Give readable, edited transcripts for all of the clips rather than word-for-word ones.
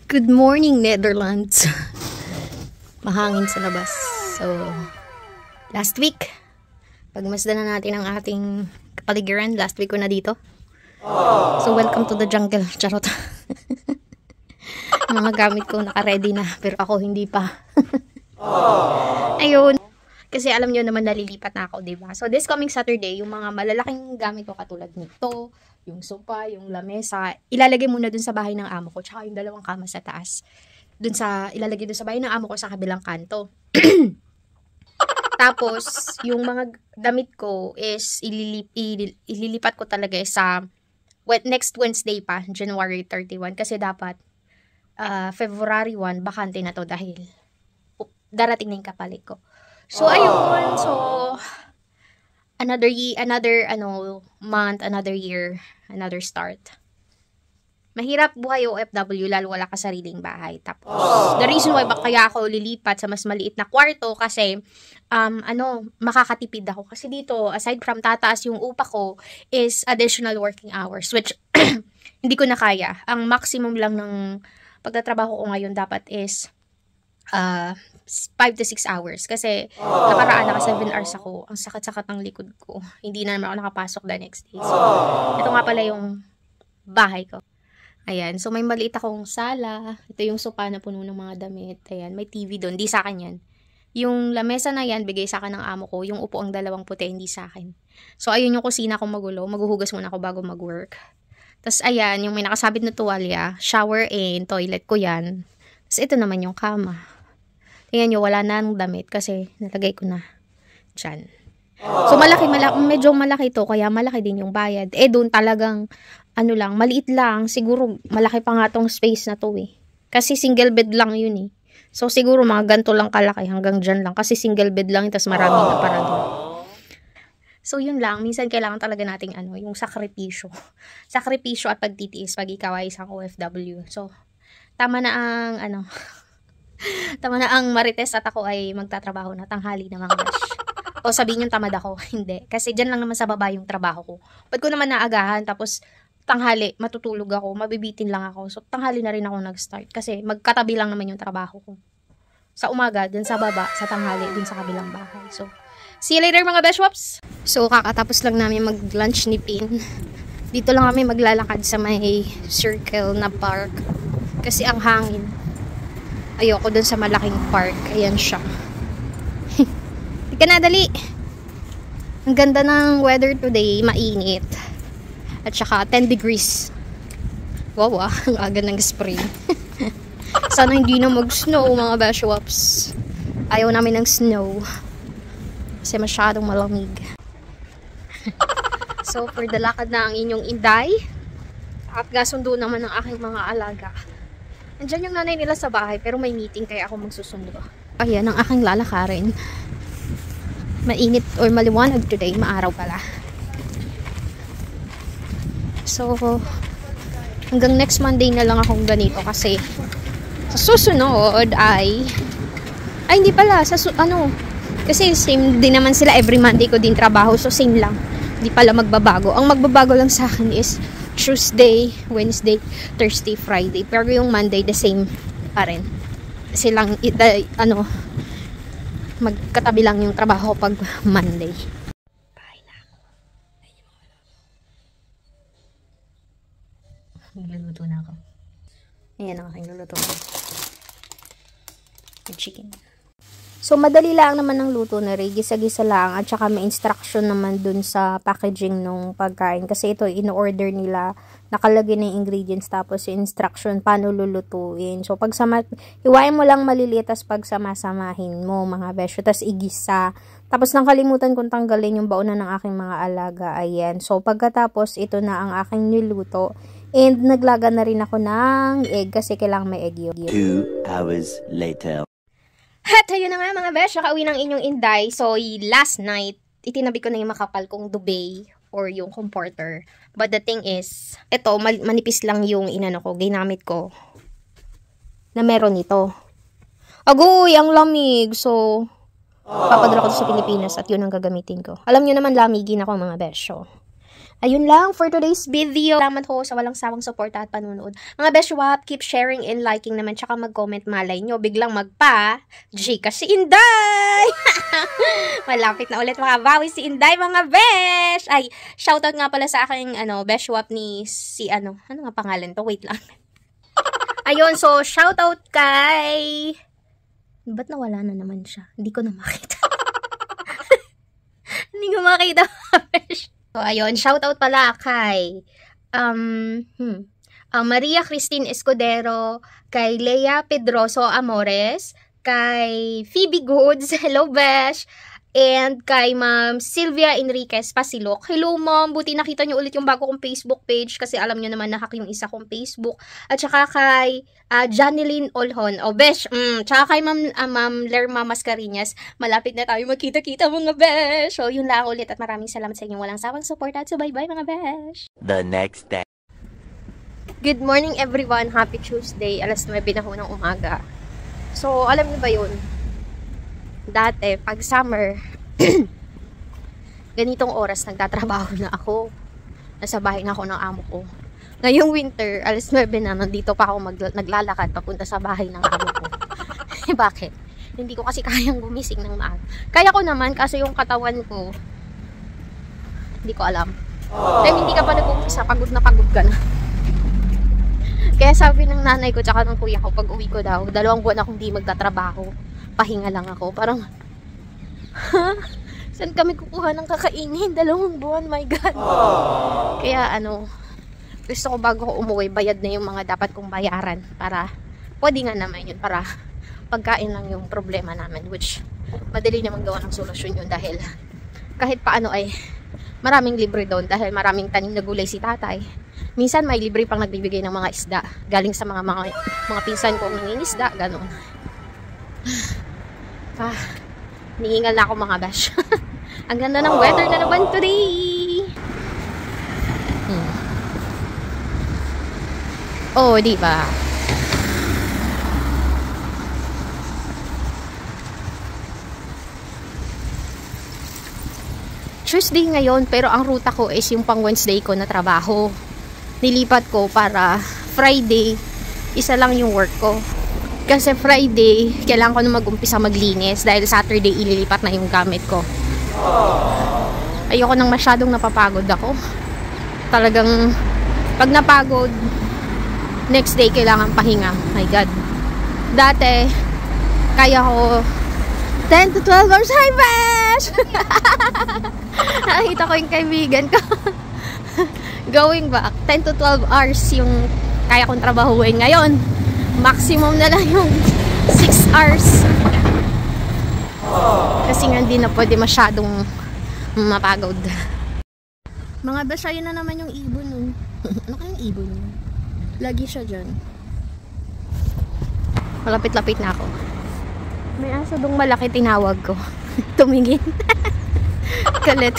Good morning, Netherlands. Mahangin sa labas. So, last week, pagmasdan na natin ang ating kapaligiran. Last week ko na dito. So, welcome to the jungle. Charot. Mga gamit ko naka-ready na, pero ako hindi pa. Ayun. Kasi alam nyo naman nalilipat na ako, diba? So, this coming Saturday, yung mga malalaking gamit ko katulad nito, yung sofa, yung lamesa, ilalagay muna dun sa bahay ng amo ko, tsaka yung dalawang kama sa taas. Ilalagay dun sa bahay ng amo ko sa kabilang kanto. Tapos, yung mga damit ko is ililipat ko talaga sa next Wednesday pa, January 31. Kasi dapat, February 1, bakante na to dahil darating na yung kapalit ko. So, ayun. So, another month, another year, another start. Mahirap buhay OFW, lalo wala ka sariling bahay. Tapos, the reason why kaya ako lilipat sa mas maliit na kwarto kasi, makakatipid ako. Kasi dito, aside from tataas yung upa ko, is additional working hours, which, hindi ko na kaya. Ang maximum lang ng pagtatrabaho ko ngayon dapat is, 5 to 6 hours. Kasi, nakaraan naka 7 hours ako. Ang sakit-sakit ng likod ko. Hindi na naman ako nakapasok the next day. So, ito nga pala yung bahay ko. Ayan. So, may maliit akong sala. Ito yung sopa na puno ng mga damit. Ayan. May TV doon. Di sa akin yan. Yung lamesa na yan, bigay sa akin ng amo ko. Yung upo ang dalawang puti, hindi sa akin. So, ayun yung kusina ko magulo. Maghuhugas muna ako bago mag-work. Tapos, ayan. Yung may nakasabit na tuwalya. Shower and toilet ko yan. Tapos, ito naman yung kama. Tingnan nyo, wala na ng damit kasi nalagay ko na dyan. So, medyo malaki to, kaya malaki din yung bayad. Doon talagang, maliit lang. Siguro, malaki pa nga tong space na to eh. Kasi single bed lang yun eh. So, siguro mga ganito lang kalaki, hanggang dyan lang. Kasi single bed lang, tas marami na para doon. So, yun lang. Minsan kailangan talaga nating yung sakripisyo. Sakripisyo at pagtitiis pag ikaw ay isang OFW. So, tama na ang marites at ako ay magtatrabaho na tanghali na mga besh. O sabihin yung tamad ako, hindi. Kasi dyan lang naman sa baba yung trabaho ko. Ba't ko naman naagahan, tapos tanghali, matutulog ako, mabibitin lang ako. So tanghali na rin ako nag-start. Kasi magkatabi lang naman yung trabaho ko. Sa umaga, dun sa baba, sa tanghali, dun sa kabilang bahay. So, see you later mga beshwaps! So, kakatapos lang namin mag-lunch ni Pin. Dito lang kami maglalakad sa may circle na park. Kasi ang hangin. Ayoko dun sa malaking park. Ayan siya. Tika na, dali. Ang ganda ng weather today. Mainit. At saka 10 degrees. Wow, ang aga ng spring. Sana hindi na mag-snow, mga beshwaps. Ayaw namin ng snow. Kasi masyadong malamig. So, for the lakad na ang inyong inday. At gasundo naman ng aking mga alaga. Nandiyan yung nanay nila sa bahay, pero may meeting kaya ako magsusundo. Ayan ang aking lalakarin. Mainit or maliwanag today, maaraw pala. So, hanggang next Monday na lang akong ganito kasi sa susunod ay hindi pala, kasi same din naman sila every Monday ko din trabaho, so same lang. Hindi pala magbabago. Ang magbabago lang sa akin is Tuesday, Wednesday, Thursday, Friday. Pero yung Monday, the same pa rin. Silang, magkatabi lang yung trabaho pag Monday. Bye na. Nagluluto na ako. Ayan ang aking luluto ko. With chicken. So, madali lang naman ang luto na rin. Gisa-gisa lang. At saka may instruction naman dun sa packaging nung pagkain. Kasi ito, in-order nila. Nakalagay na yung ingredients. Tapos, yung instruction, paano lulutuin. So, hiwain mo lang maliliit. Tapos, pagsama-samahin mo, mga besyo. Tapos, igisa. Tapos, nang kalimutan kong tanggalin yung bauna ng aking mga alaga. Ayan. So, pagkatapos, ito na ang aking niluto. And, naglaga na rin ako ng egg. Kasi kailangan may egg yun. 2 hours later. At ayun na nga mga besh, nakauwi ng inyong inday. So, last night, itinabi ko na yung makapal kong duvet or yung comforter. But the thing is, ito, manipis lang yung ginamit ko na meron nito. Agoy, ang lamig. So, papadala ko to sa Pilipinas at yun ang gagamitin ko. Alam nyo naman, lamigin ako mga besh. So, Ayun lang for today's video. Salamat ho sa walang sawang suporta at panunood. Mga Beshwap, keep sharing and liking naman, tsaka mag-comment. Malay nyo, biglang Gcash si Inday! Malapit na ulit makabawi si Inday, mga Besh! Ay, shoutout nga pala sa aking, Beshwap ni si, ano nga pangalan to? Wait lang. Ayun, so, shoutout kay... Ba't nawala na naman siya? Hindi ko na makita. Hindi ko makita, mga Besh. So, ayun, shoutout pala kay Maria Christine Escudero, kay Lea Pedroso Amores, kay Phoebe Goods, hello Besh, and kay Ma'am Sylvia Enriquez Pasilok. Hello Ma'am, buti nakita nyo ulit yung bago kong Facebook page kasi alam nyo naman na-hack yung isa kong Facebook. At saka kay Janeline Olhon. O Besh, tsaka kay Ma'am Lerma Mascareñas. Malapit na tayo magkita-kita mga Besh. So yun lang ulit at maraming salamat sa inyong walang sawang support at so bye-bye mga Besh. The next day. Good morning everyone, happy Tuesday, alas 9 na ho ng umaga. So alam niyo ba yun? Dati, pag summer, ganitong oras nagtatrabaho na ako. Nasa bahay na ako ng amo ko. Ngayong winter, alas 9 na, nandito pa ako naglalakad papunta sa bahay ng amo ko. Bakit? Hindi ko kasi kayang gumising ng maaga. Kaya ko naman, kasi yung katawan ko, hindi ko alam. Dahil hindi ka pa nag-umpisa, pagod na pagod ka na. Kaya sabi ng nanay ko, tsaka ng kuya ko, pag uwi ko daw, 2 buwan akong di magtatrabaho. Pahinga lang ako. Parang, saan kami kukuha ng kakainin? 2 buwan, my God. Kaya gusto ko bago ko umuwi, bayad na yung mga dapat kong bayaran. Para, pwede nga naman yun. Para, pagkain lang yung problema namin. Which, madali naman gawa ng solusyon yun. Dahil, kahit paano ay, maraming libre doon. Dahil maraming tanim na gulay si tatay. Minsan, may libre pang nagbibigay ng mga isda. Galing sa mga pinsan kong nangingisda. Ganon. Nihingal na ako mga Besh. Ang ganda ng weather na naman today. Oh, di ba? Tuesday ngayon, pero ang ruta ko is yung pang Wednesday ko na trabaho. Nilipat ko para Friday, isa lang yung work ko. Kasi Friday, kailangan ko na mag-umpisa maglinis dahil Saturday ililipat na yung gamit ko. Ayoko nang masyadong napapagod ako. Talagang, pag napagod, next day kailangan pahinga. My God. Dati, kaya ko 10 to 12 hours. Hi, Besh! Nakita ko yung kaibigan ko. Going back, 10 to 12 hours yung kaya kong trabahuin ngayon. Maximum na lang yung 6 hours. Kasi nga hindi na pwede masyadong mapagod. Mga Besh, ayun na naman yung ibon. Ano kayong ibon? Lagi siya dyan. Malapit-lapit na ako. May aso dong malaki, tinawag ko. Tumingin. Kalit.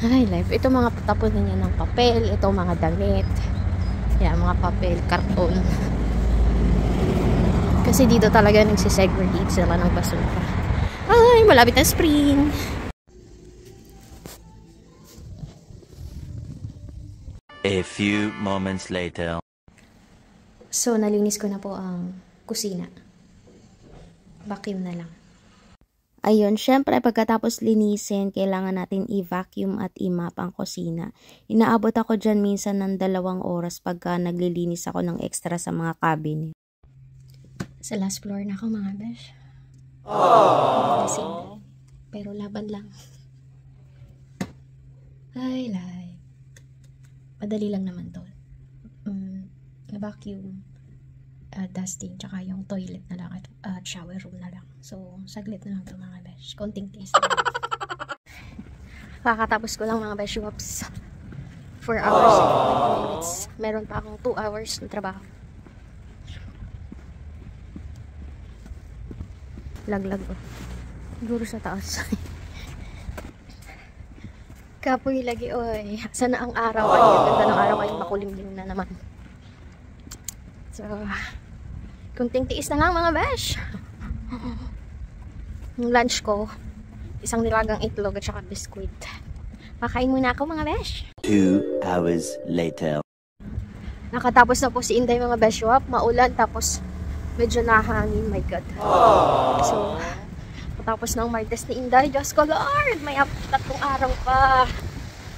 Ay, life. Ito mga tapon na niya ng papel. Ito mga damit. Yan, mga papel, karton. Kasi dito talaga nagsisegregate sila ng basura. Ay, malapit na spring. A few moments later. So, nalinis ko na po ang kusina. Vacuum na lang. Ayun, syempre pagkatapos linisin, kailangan natin i-vacuum at i-mop ang kusina. Inaabot ako dyan minsan ng 2 oras pagka naglilinis ako ng extra sa mga cabinet. Sa last floor na ako mga Besh. Pero laban lang. Ay, life. Madali lang naman to. Na-vacuum, dusting, tsaka yung toilet na lang at shower room na lang. So, saglit na lang ito mga Besh. Konting taste na lang. Kakatapos ko lang mga Besh Whoops. 4 hours and 20 minutes. Meron pa akong 2 hours na trabaho. Laglag ko. Siguro sa taas. Kapoy lagi, oy. Sana ang araw ay ang ganda ng araw ay makulimlim na naman. So, kunting tiis na lang mga Besh. Yung lunch ko, Isang nilagang itlog at saka biskuit. Makain muna ako mga besh. 2 hours later. Nakatapos na po si Inday mga beshwap. Maulan tapos medyo nahangin. My God. So, tapos ng Martes ni Inday. Diyos ko Lord, may 3 araw pa.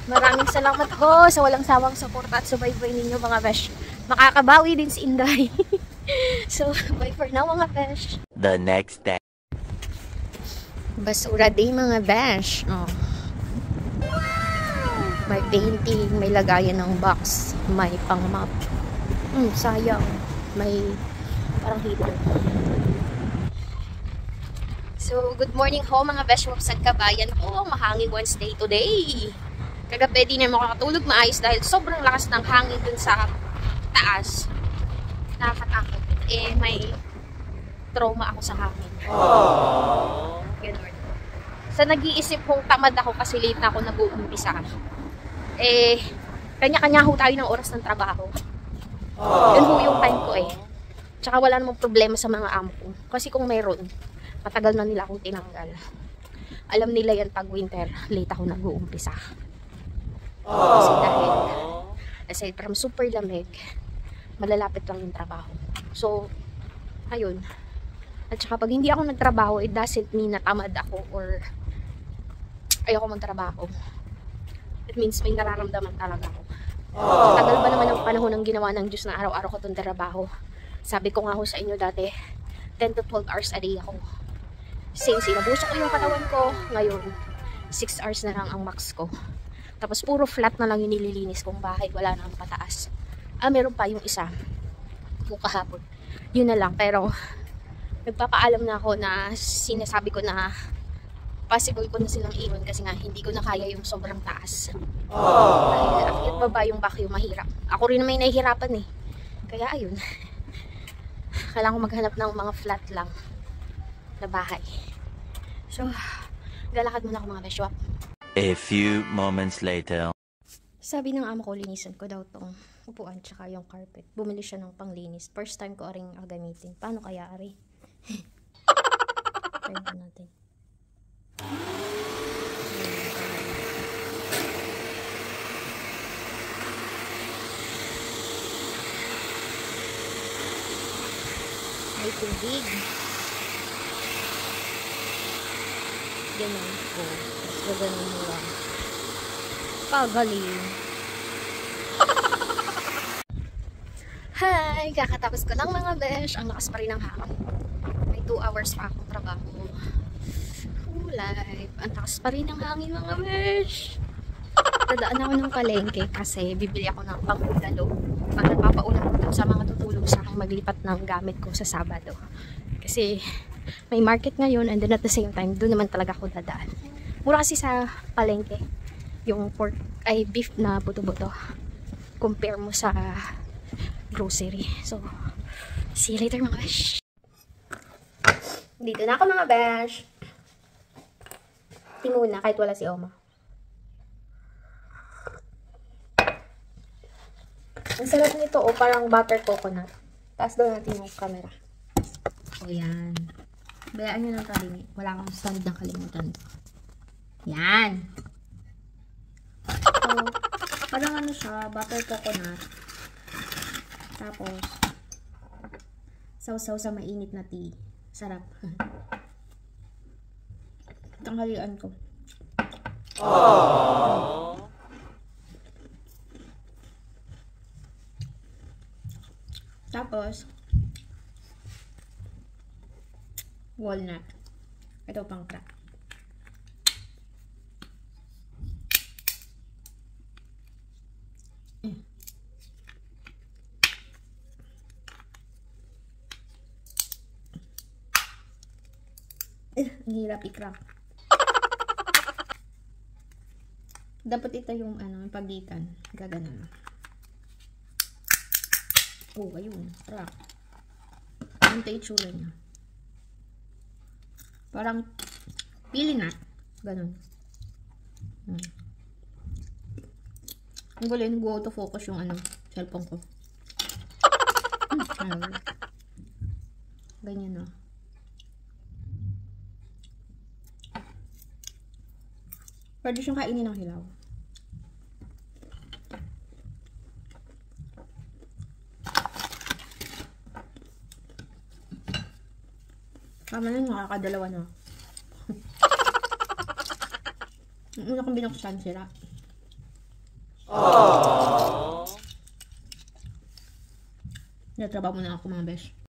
Maraming salamat ho sa walang sawang suporta at subaybay ninyo mga besh. Makakabawi din si Inday. So, bye for now mga besh. The next day. Basura din mga besh. Oh. May painting, may lagayan ng box, may pang-map. Sayang. May parang heater. So, good morning ho mga besh sa kabayan ko. Mahangin Wednesday today. Kagabi di na makakatulog maayos dahil sobrang lakas ng hangin dun sa taas. Nakakatakot. May trauma ako sa hangin. Ganun. Sa nag-iisip kong tamad ako kasi late na ako nag-uumpisa. Kanya-kanya ho tayo ng oras ng trabaho. Yun ho yung time ko Tsaka wala namang problema sa mga amo ko. Kasi kung mayroon, matagal na nila akong tinanggal. Alam nila yan pag winter, late ako nag-uumpisa. Kasi dahil, aside from super lamig, malalapit lang yung trabaho. So, ayun. At saka pag hindi ako nagtrabaho, it doesn't mean na tamad ako or ayoko magtrabaho. It means may nararamdaman talaga ako. Tagal ba naman ang panahon ng ginawa ng Diyos na araw-araw ko itong trabaho? Sabi ko nga ho sa inyo dati, 10 to 12 hours a day ako. Since inabuso ko yung katawan ko, ngayon, 6 hours na lang ang max ko. Tapos puro flat na lang yung nililinis kong bahay, wala na ang pataas. Meron pa yung isa, yung kahapon. Yun na lang, pero nagpapaalam na ako na sinasabi ko na possible ko na silang iwan kasi nga hindi ko na kaya yung sobrang taas. Dahil akyat baba yung vacuum mahirap. Ako rin may nahihirapan Kaya ayun. Kailangan ko maghanap ng mga flat lang na bahay. So, galakad muna ako mga beshwap. A few moments later. Sabi ng amo ko, linisan ko daw tong upuan tsaka yung carpet. Bumili siya ng panglinis. First time ko aring gamitin. Paano kaya ari? Try pa natin. May tubig. Ganyan ko. Tapos gaganon mo lang. Pagaling. Hi! Kakatapos ko lang mga besh. Ang lakas pa rin ng hangin. May 2 hours pa akong trabaho. Life. Ang lakas pa rin ng hangin mga besh. Dadaan ako ng palengke kasi bibili ako ng pang-ulalo. Para papaulan ko sa mga tutulong sa aking maglipat ng gamit ko sa Sabado. Kasi may market ngayon and then at the same time, doon naman talaga ako dadaan. Mura kasi sa palengke yung pork ay beef na buto-buto compare mo sa grocery. So, see you later mga besh. Dito na ako mga besh. Timuna kahit wala si Oma. Ang sarap nito parang butter coconut. Taas daw natin yung camera. O yan. Bayaan nyo ng kalimit. Wala akong stand ng kalimutan. Yan. So, parang ano siya, butter coconut. Tapos, sausaw sa mainit na tea. Sarap. Tanghalian ko. Tapos, walnut. Ito pang crack. Ang hirap i-crack. Dapat ito yung ano, yung pagitan. Gaganon. Oh, ayun. Crack. Ang itsura niya. Parang pili nut. Ganon. Ang galing, nag-auto-focus yung ano, cellphone ko. Ganyan, no. Pwede siyang kainin ng hilaw. Tama na, nakakadalawa na. Ang una kong binuksan, sira. Aww. Natrabaho muna ako mga besh.